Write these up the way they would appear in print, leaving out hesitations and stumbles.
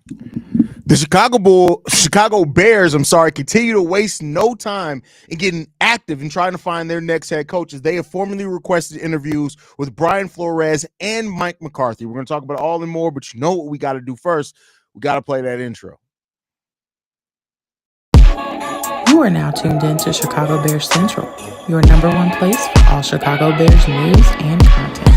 The Chicago Bears, continue to waste no time in getting active and trying to find their next head coaches. They have formally requested interviews with Brian Flores and Mike McCarthy. We're going to talk about all and more, but you know what we got to do first? We got to play that intro. You are now tuned in to Chicago Bears Central, your number one place for all Chicago Bears news and content.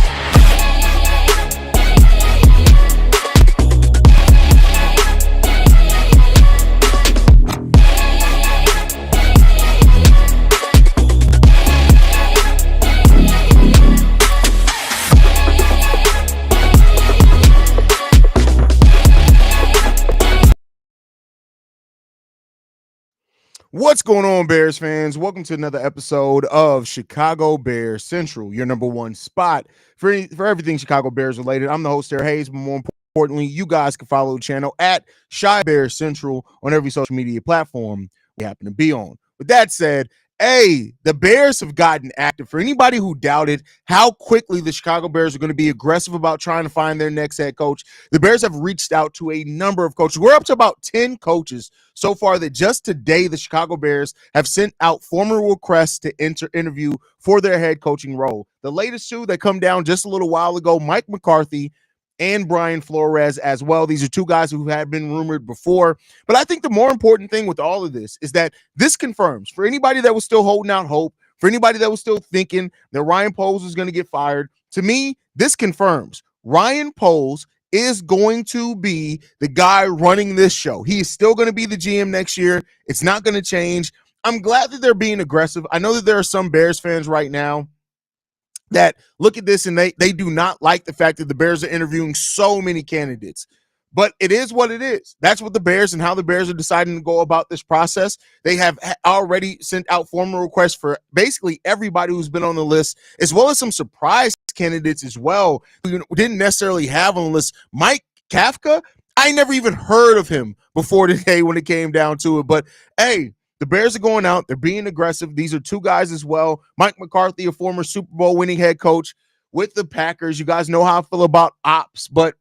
What's going on, Bears fans? Welcome to another episode of Chicago Bears Central, your number one spot for everything Chicago Bears related. I'm the host, Sarah Hayes, but more importantly, you guys can follow the channel at Chi Bears Central on every social media platform we happen to be on. With that said, the Bears have gotten active. For anybody who doubted how quickly the Chicago Bears are going to be aggressive about trying to find their next head coach, the Bears have reached out to a number of coaches. We're up to about 10 coaches so far that just today the Chicago Bears have sent out formal requests to interview for their head coaching role. The latest two that come down just a little while ago, Mike McCarthy and Brian Flores as well. These are two guys who had been rumored before. But I think the more important thing with all of this is that this confirms, for anybody that was still holding out hope, for anybody that was still thinking that Ryan Poles was going to get fired, to me, this confirms Ryan Poles is going to be the guy running this show. He is still going to be the GM next year. It's not going to change. I'm glad that they're being aggressive. I know that there are some Bears fans right now that look at this and they do not like the fact that the Bears are interviewing so many candidates. But it is what it is. That's what the Bears and how the Bears are deciding to go about this process. They have already sent out formal requests for basically everybody who's been on the list, as well as some surprise candidates as well who didn't necessarily have on the list. Mike Kafka, I never even heard of him before today when it came down to it. But hey, the Bears are going out. They're being aggressive. These are two guys as well. Mike McCarthy, a former Super Bowl winning head coach with the Packers. You guys know how I feel about ops, but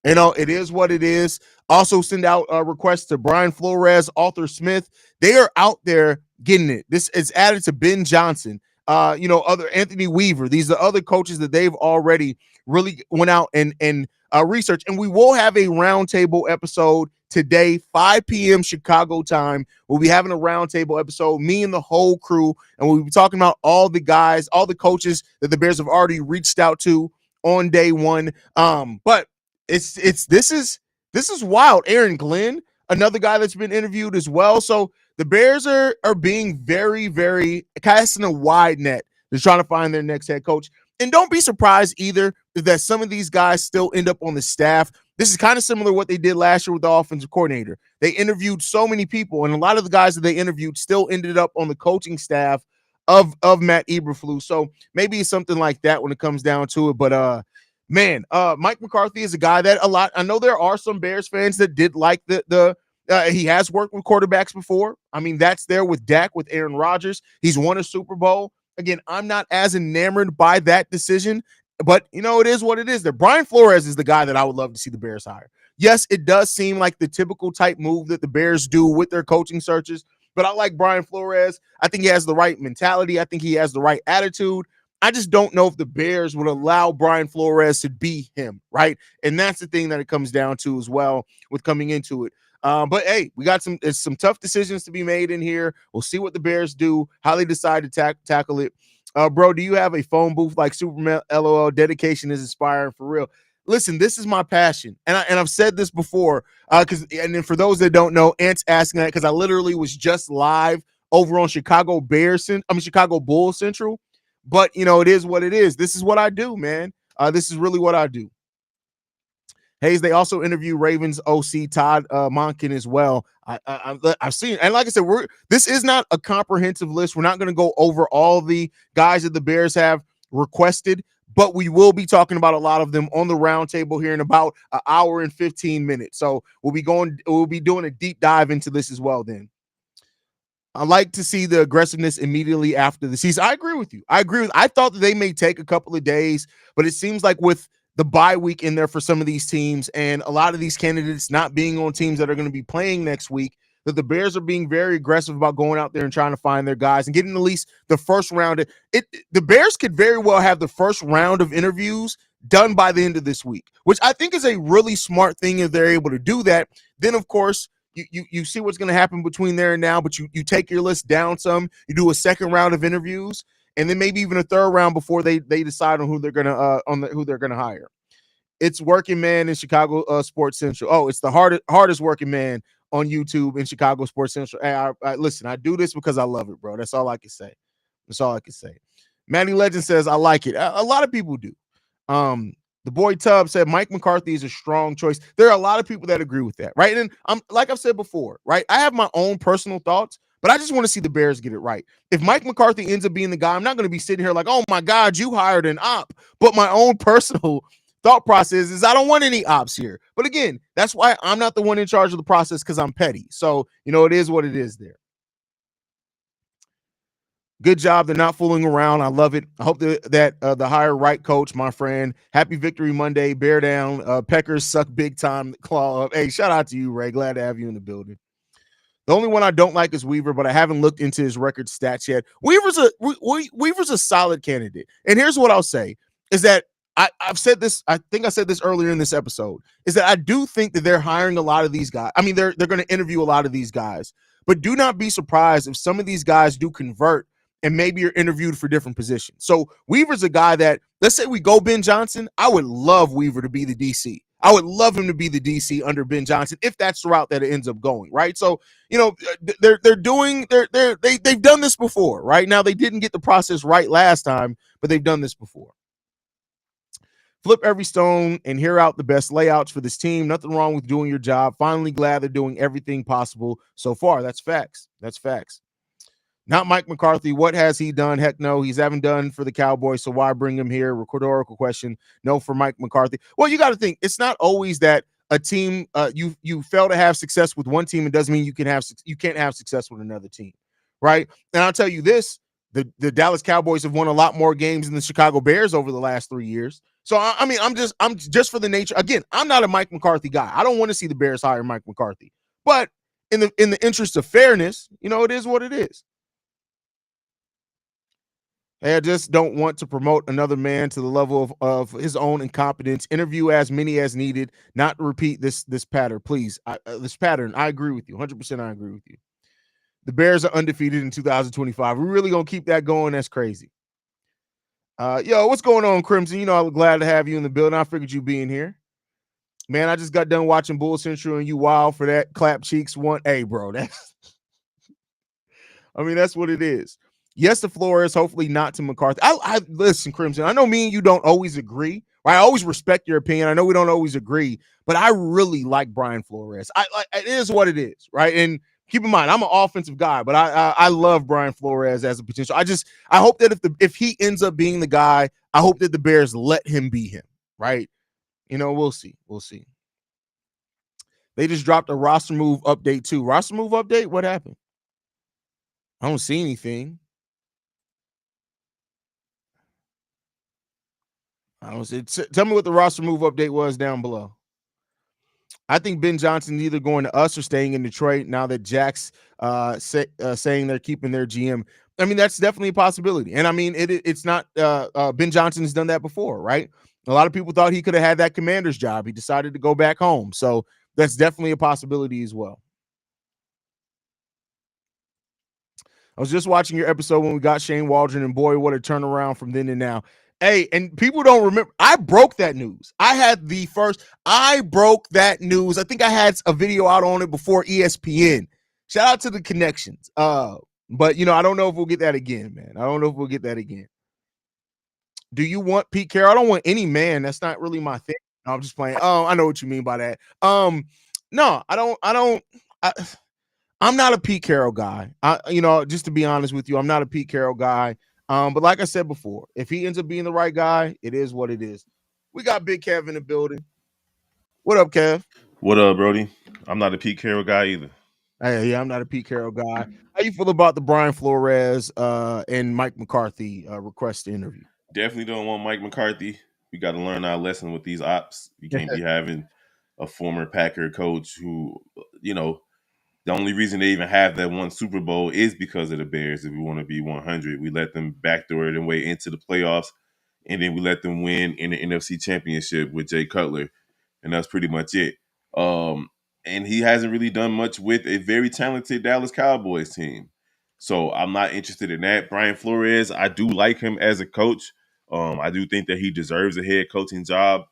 you know, it is what it is. Also send out requests to Brian Flores, Arthur Smith. They are out there getting it. This is added to Ben Johnson, other Anthony Weaver. These are other coaches that they've already really went out and researched. And we will have a roundtable episode today, 5 p.m. Chicago time. We'll be having a roundtable episode, me and the whole crew, and we'll be talking about all the guys, all the coaches that the Bears have already reached out to on day one. But this is wild. Aaron Glenn, another guy that's been interviewed as well. So the Bears are being very, very casting a wide net. They're trying to find their next head coach. And don't be surprised either that some of these guys still end up on the staff. This is kind of similar to what they did last year with the offensive coordinator. They interviewed so many people, and a lot of the guys that they interviewed still ended up on the coaching staff of Matt Eberflus. So maybe it's something like that when it comes down to it. But Mike McCarthy is a guy that I know there are some Bears fans that did like he has worked with quarterbacks before. I mean, that's there with Dak, with Aaron Rodgers. He's won a Super Bowl. Again, I'm not as enamored by that decision, but it is what it is. There, Brian Flores is the guy that I would love to see the Bears hire. Yes, it does seem like the typical type move that the Bears do with their coaching searches, but I like Brian Flores. I think he has the right mentality. I think he has the right attitude. I just don't know if the Bears would allow Brian Flores to be him, right? And that's the thing that it comes down to as well with coming into it. But hey, we got some tough decisions to be made in here. We'll see what the Bears do, how they decide to tackle it. Bro, do you have a phone booth like Superman? LOL, dedication is inspiring for real. Listen, this is my passion, and I've said this before. And then for those that don't know, Ant's asking that because I literally was just live over on Chicago Bulls Central. But it is what it is. This is what I do, man. This is really what I do. Hayes, they also interview Ravens OC Todd Monken as well. I've seen, and like I said, this is not a comprehensive list. We're not going to go over all the guys that the Bears have requested, but we will be talking about a lot of them on the roundtable here in about an hour and 15 minutes. So we'll be doing a deep dive into this as well. Then I like to see the aggressiveness immediately after the season. I agree with you. I thought that they may take a couple of days, but it seems like with the bye week in there for some of these teams, and a lot of these candidates not being on teams that are going to be playing next week, that the Bears are being very aggressive about going out there and trying to find their guys and getting at least the first round. The Bears could very well have the first round of interviews done by the end of this week, which I think is a really smart thing if they're able to do that. Then, of course, you see what's going to happen between there and now, but you take your list down some, you do a second round of interviews, and then maybe even a third round before they decide on who they're gonna who they're gonna hire. It's Working Man in Chicago Sports Central. Oh, it's the hardest working man on YouTube in Chicago Sports Central. Hey, listen, I do this because I love it, bro. That's all I can say. That's all I can say. Manny Legend says I like it. A lot of people do. The boy Tubb said Mike McCarthy is a strong choice. There are a lot of people that agree with that, right? And I'm like I've said before, right? I have my own personal thoughts, but I just want to see the Bears get it right. If Mike McCarthy ends up being the guy, I'm not going to be sitting here like, oh my God, you hired an op. But my own personal thought process is I don't want any ops here. But again, that's why I'm not the one in charge of the process, because I'm petty. So, it is what it is there. Good job. They're not fooling around. I love it. I hope that the hire right coach, my friend. Happy Victory Monday. Bear down. Peckers suck big time. Claw up. Hey, shout out to you, Ray. Glad to have you in the building. The only one I don't like is Weaver, but I haven't looked into his record stats yet. Weaver's a solid candidate. And here's what I'll say is that I've said this, I think I said this earlier in this episode, is that I do think that they're hiring a lot of these guys. I mean, they're going to interview a lot of these guys, but do not be surprised if some of these guys do convert and maybe you're interviewed for different positions. So Weaver's a guy that, let's say we go Ben Johnson, I would love Weaver to be the DC. I would love him to be the DC under Ben Johnson if that's the route that it ends up going, right? So, they've done this before, right? Now they didn't get the process right last time, but they've done this before. Flip every stone and hear out the best layouts for this team. Nothing wrong with doing your job. Finally glad they're doing everything possible so far. That's facts. That's facts. Not Mike McCarthy. What has he done? Heck no. He's haven't done for the Cowboys, so why bring him here? Rhetorical question. No for Mike McCarthy. Well, you got to think. It's not always that a team you fail to have success with one team. It doesn't mean you can't have success with another team, right? And I'll tell you this: the Dallas Cowboys have won a lot more games than the Chicago Bears over the last 3 years. So I mean, I'm just for the nature. Again, I'm not a Mike McCarthy guy. I don't want to see the Bears hire Mike McCarthy, but in the interest of fairness, it is what it is. Hey, I just don't want to promote another man to the level of his own incompetence. Interview as many as needed, not repeat this pattern, please. This pattern, I agree with you. 100% I agree with you. The Bears are undefeated in 2025. We're really going to keep that going. That's crazy. Yo, what's going on, Crimson? I'm glad to have you in the building. I figured you being here. Man, I just got done watching Bull Central and you wild for that clap cheeks one. Hey, bro, that's what it is. Yes to Flores, hopefully not to McCarthy. I listen, Crimson. I know me and you don't always agree. Right? I always respect your opinion. I know we don't always agree, but I really like Brian Flores. It is what it is, right? And keep in mind, I'm an offensive guy, but I love Brian Flores as a potential. I hope that if he ends up being the guy, I hope that the Bears let him be him, right? We'll see. We'll see. They just dropped a roster move update too. Roster move update? What happened? I don't see anything. I don't see. Tell me what the roster move update was down below. I think Ben Johnson's either going to us or staying in Detroit now that Jack's saying they're keeping their GM. I mean, that's definitely a possibility. And I mean, it's not Ben Johnson has done that before, right? A lot of people thought he could have had that commander's job. He decided to go back home. So that's definitely a possibility as well. I was just watching your episode when we got Shane Waldron, and boy, what a turnaround from then to now. Hey, and people don't remember. I broke that news. I broke that news. I think I had a video out on it before ESPN. Shout out to the connections. But I don't know if we'll get that again, man. I don't know if we'll get that again. Do you want Pete Carroll? I don't want any man. That's not really my thing. No, I'm just playing. Oh, I know what you mean by that. No, I don't. I'm not a Pete Carroll guy. Just to be honest with you, I'm not a Pete Carroll guy. But like I said before, if he ends up being the right guy, it is what it is. We got Big Kev in the building. What up, Kev? What up, Brody? I'm not a Pete Carroll guy either. Hey, yeah, I'm not a Pete Carroll guy. How you feel about the Brian Flores and Mike McCarthy request to interview? Definitely don't want Mike McCarthy. We got to learn our lesson with these ops. You can't be having a former Packer coach who, you know, the only reason they even have that one Super Bowl is because of the Bears. If we want to be 100, we let them backdoor their way into the playoffs, and then we let them win in the NFC Championship with Jay Cutler, and that's pretty much it. Um, and he hasn't really done much with a very talented Dallas Cowboys team. So I'm not interested in that. Brian Flores, I do like him as a coach. I do think that he deserves a head coaching job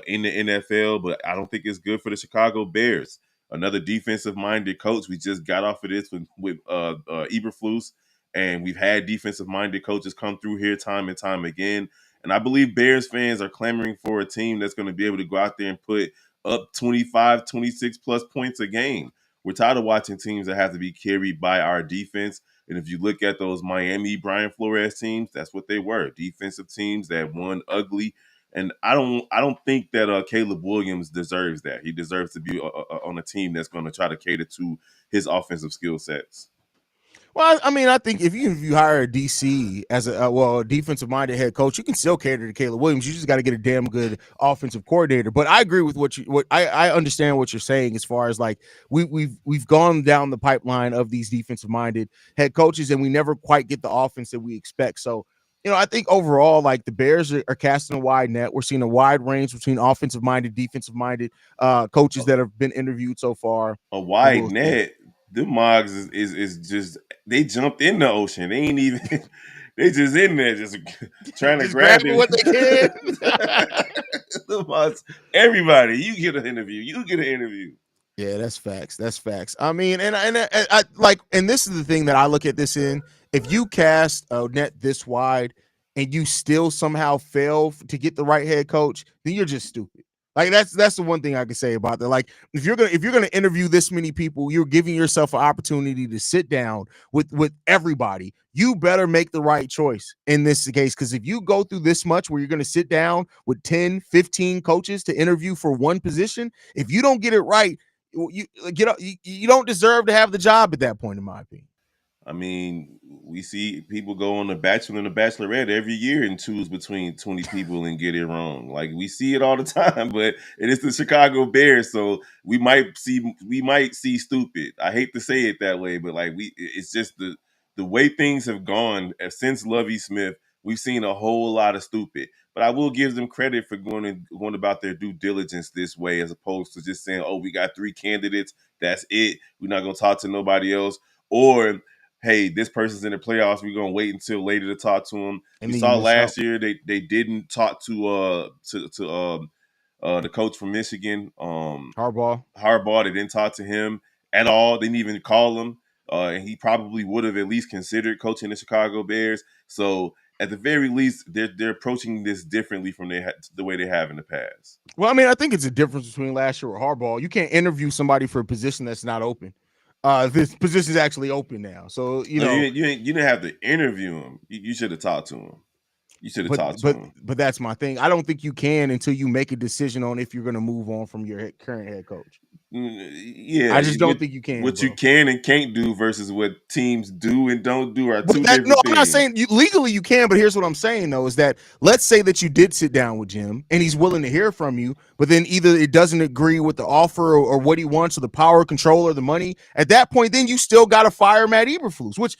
in the NFL, but I don't think it's good for the Chicago Bears. Another defensive minded coach. We just got off of this with Eberflus, and we've had defensive minded coaches come through here time and time again. And I believe Bears fans are clamoring for a team that's going to be able to go out there and put up 25, 26 plus points a game. We're tired of watching teams that have to be carried by our defense. And if you look at those Miami Brian Flores teams, that's what they were. Defensive teams that won ugly. And I don't think that Caleb Williams deserves that. He deserves to be on a team that's going to try to cater to his offensive skill sets. Well, I mean, I think if you hire a DC as a defensive minded head coach, you can still cater to Caleb Williams. You just got to get a damn good offensive coordinator. But I agree with what I understand what you're saying as far as like we've gone down the pipeline of these defensive minded head coaches, and we never quite get the offense that we expect. So, I think overall, like the Bears are casting a wide net. We're seeing a wide range between offensive minded, defensive minded coaches that have been interviewed so far. A And wide we'll see. net. The Mogs is just they jumped in the ocean. They ain't even they just in there just trying to Just grab grabbing it. what they can. The Mogs, everybody, you get an interview. You get an interview. Yeah, that's facts. That's facts. I mean, and I like, and this is the thing that I look at this in. If you cast a net this wide and you still somehow fail to get the right head coach, then you're just stupid. Like that's the one thing I can say about that. Like if you're gonna interview this many people, you're giving yourself an opportunity to sit down with everybody. You better make the right choice in this case, because if you go through this much where you're gonna sit down with 10, 15 coaches to interview for one position, if you don't get it right, you get up. You don't deserve to have the job at that point, in my opinion. I mean, we see people go on The Bachelor and The Bachelorette every year and choose between 20 people and get it wrong. Like we see it all the time, but it is the Chicago Bears, so we might see stupid. I hate to say it that way, but like it's just the way things have gone since Lovie Smith. We've seen a whole lot of stupid. But I will give them credit for going about their due diligence this way, as opposed to just saying, "Oh, we got 3 candidates. That's it. We're not going to talk to nobody else." Or hey, this person's in the playoffs. We're gonna wait until later to talk to them. And We then you saw miss out. last year they didn't talk to the coach from Michigan, Harbaugh. Harbaugh. They didn't talk to him at all. They didn't even call him, and he probably would have at least considered coaching the Chicago Bears. So at the very least, they're approaching this differently from the way they have in the past. Well, I mean, I think it's a difference between last year or Harbaugh. You can't interview somebody for a position that's not open. This position is actually open now, so No, you didn't have to interview him. You should have talked to him. You should have but talked to but him. but that's my thing. I don't think you can until you make a decision on if you're going to move on from your current head coach. Yeah, I just don't think you can, what bro. you can and can't do versus what teams do and don't do are But two no, different I'm not things. saying legally you can, but here's what I'm saying though: is that let's say that you did sit down with Jim and he's willing to hear from you, but then either it doesn't agree with the offer or what he wants or the power, control, or the money. At that point, then you still got to fire Matt Eberflus, which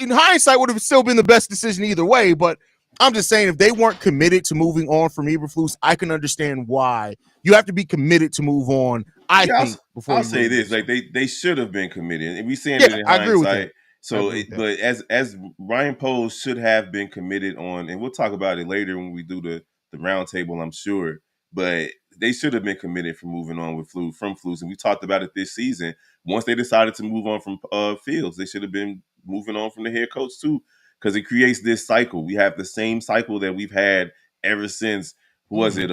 in hindsight would have still been the best decision either way. But I'm just saying, if they weren't committed to moving on from Eberflus, I can understand why. You have to be committed to move on, I Yeah, think, before I'll you say really do this: like so. they should have been committed, and we saying it Yeah, in I agree with that. hindsight. I So, agree with that. but as Ryan Poles should have been committed on, and we'll talk about it later when we do the roundtable, I'm sure. But they should have been committed for moving on with from Flus, and we talked about it this season. Once they decided to move on from Fields, they should have been moving on from the head coach too, because it creates this cycle. We have the same cycle that we've had ever since. Who was it?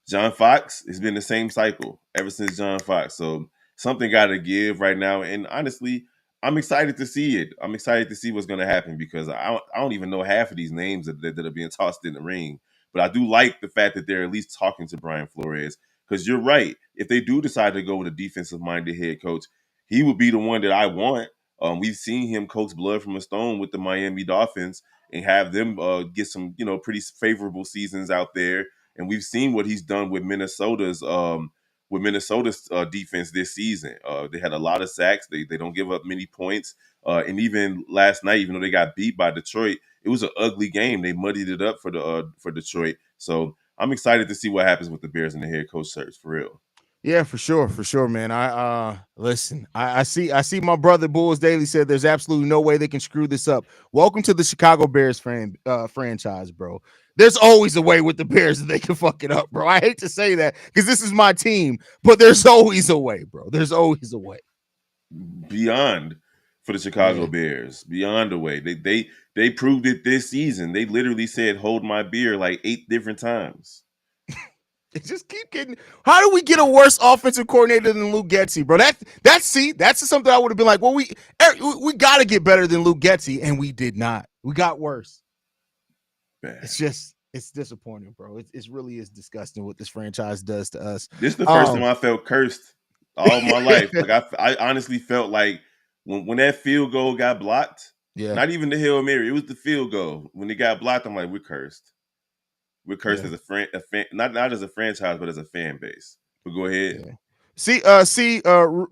John Fox. It's been the same cycle ever since John Fox. So something got to give right now. And honestly, I'm excited to see it. I'm excited to see what's going to happen because I don't even know half of these names that are being tossed in the ring. But I do like the fact that they're at least talking to Brian Flores because you're right. If they do decide to go with a defensive minded head coach, he would be the one that I want. We've seen him coach blood from a stone with the Miami Dolphins, and have them get some, pretty favorable seasons out there. And we've seen what he's done with Minnesota's defense this season. They had a lot of sacks. They don't give up many points. And even last night, even though they got beat by Detroit, it was an ugly game. They muddied it up for Detroit. So I'm excited to see what happens with the Bears and the head coach search, for real. Yeah, for sure, man. I listen. I see my brother Bulls Daily said there's absolutely no way they can screw this up. Welcome to the Chicago Bears franchise, bro. There's always a way with the Bears that they can fuck it up, bro. I hate to say that because this is my team, but there's always a way, bro. There's always a way. Beyond for the Chicago Bears, beyond a way. They proved it this season. They literally said, "Hold my beer" like 8 different times. Just keep getting. How do we get a worse offensive coordinator than Luke Getsy, bro? That's something I would have been like, well, we got to get better than Luke Getsy, and we did not. We got worse. Man. It's disappointing, bro. It really is disgusting what this franchise does to us. This is the first time I felt cursed all my life. Like I honestly felt like when that field goal got blocked, not even the Hail Mary, it was the field goal. When it got blocked, I'm like, we're cursed. We're cursed as a fan, not as a franchise, but as a fan base. But go ahead. Yeah.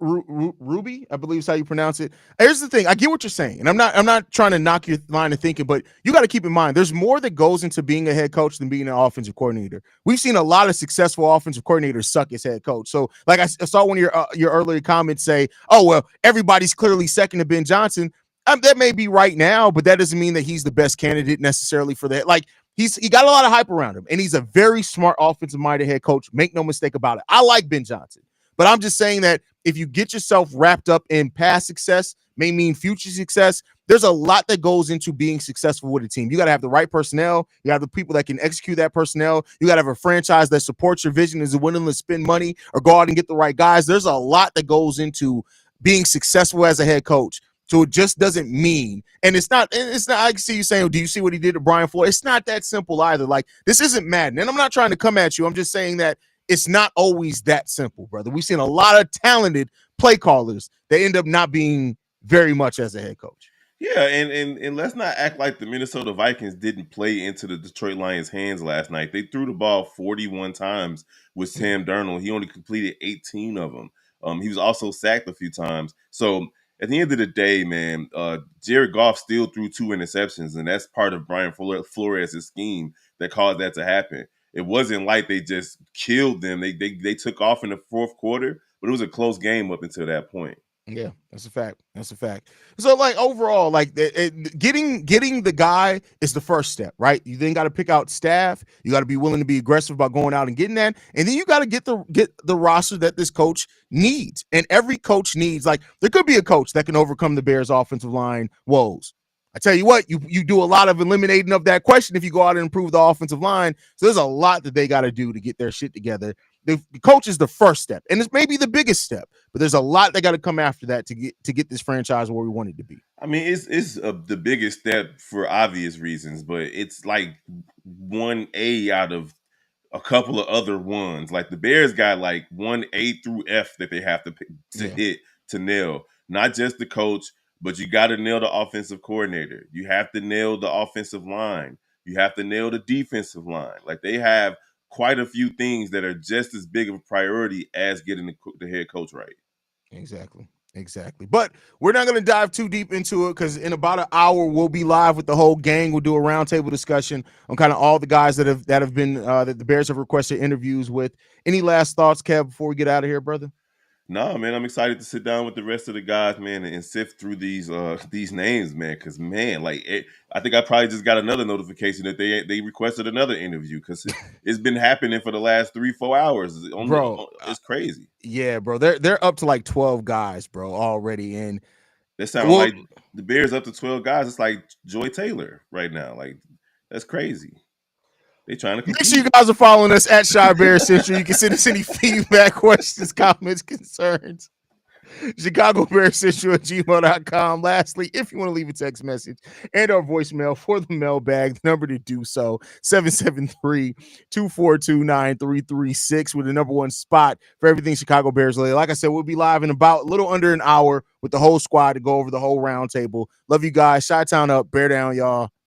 Ruby, I believe is how you pronounce it. Here's the thing. I get what you're saying, and I'm not trying to knock your line of thinking, but you got to keep in mind there's more that goes into being a head coach than being an offensive coordinator. We've seen a lot of successful offensive coordinators suck as head coach. So, like I saw one of your earlier comments say, "Oh well, everybody's clearly second to Ben Johnson." That may be right now, but that doesn't mean that he's the best candidate necessarily for that. Like he got a lot of hype around him, and he's a very smart offensive-minded head coach. Make no mistake about it. I like Ben Johnson. But I'm just saying that if you get yourself wrapped up in past success, may mean future success, there's a lot that goes into being successful with a team. You got to have the right personnel. You have the people that can execute that personnel. You got to have a franchise that supports your vision, is willing to spend money or go out and get the right guys. There's a lot that goes into being successful as a head coach. So it just doesn't mean, and it's not, I can see you saying, do you see what he did to Brian Flores? It's not that simple either. Like, this isn't Madden. And I'm not trying to come at you. I'm just saying that it's not always that simple, brother. We've seen a lot of talented play callers that end up not being very much as a head coach. Yeah, and let's not act like the Minnesota Vikings didn't play into the Detroit Lions' hands last night. They threw the ball 41 times with Sam Darnold. He only completed 18 of them. He was also sacked a few times. So at the end of the day, man, Jared Goff still threw 2 interceptions, and that's part of Brian Flores' scheme that caused that to happen. It wasn't like they just killed them. They took off in the fourth quarter, but it was a close game up until that point. Yeah, that's a fact. So, like, overall, like, getting the guy is the first step, right? You then got to pick out staff. You got to be willing to be aggressive about going out and getting that, and then you got to get the roster that this coach needs. And every coach needs, like, there could be a coach that can overcome the Bears' offensive line woes. I tell you what, you do a lot of eliminating of that question if you go out and improve the offensive line. So there's a lot that they got to do to get their shit together. The coach is the first step, and it's maybe the biggest step, but there's a lot that got to come after that to get this franchise where we want it to be. I mean, it's the biggest step for obvious reasons, but it's like 1A out of a couple of other ones. Like the Bears got like 1A through F that they have to hit to nail. Not just the coach, but you got to nail the offensive coordinator. You have to nail the offensive line. You have to nail the defensive line. Like they have quite a few things that are just as big of a priority as getting the head coach right. Exactly. But we're not going to dive too deep into it because in about an hour we'll be live with the whole gang. We'll do a roundtable discussion on kind of all the guys that have been that the Bears have requested interviews with. Any last thoughts, Kev, before we get out of here, brother? No, man, I'm excited to sit down with the rest of the guys, man, and sift through these names, man. Because man, I think I probably just got another notification that they requested another interview because it's been happening for the last 3-4 hours. Bro, it's crazy. Yeah, bro, they're up to like 12 guys, bro, already, and that sounds like the Bears up to 12 guys. It's like Joy Taylor right now. Like that's crazy. They trying to compete. Make sure you guys are following us at Shy Bear Central. You can send us any feedback, questions, comments, concerns. ChicagoBearCentral@gmail.com. Lastly, if you want to leave a text message and our voicemail for the mailbag, the number to do so, 773-242-9336 with the number one spot for everything Chicago Bears related. Like I said, we'll be live in about a little under an hour with the whole squad to go over the whole round table. Love you guys. Chi-Town up, bear down, y'all.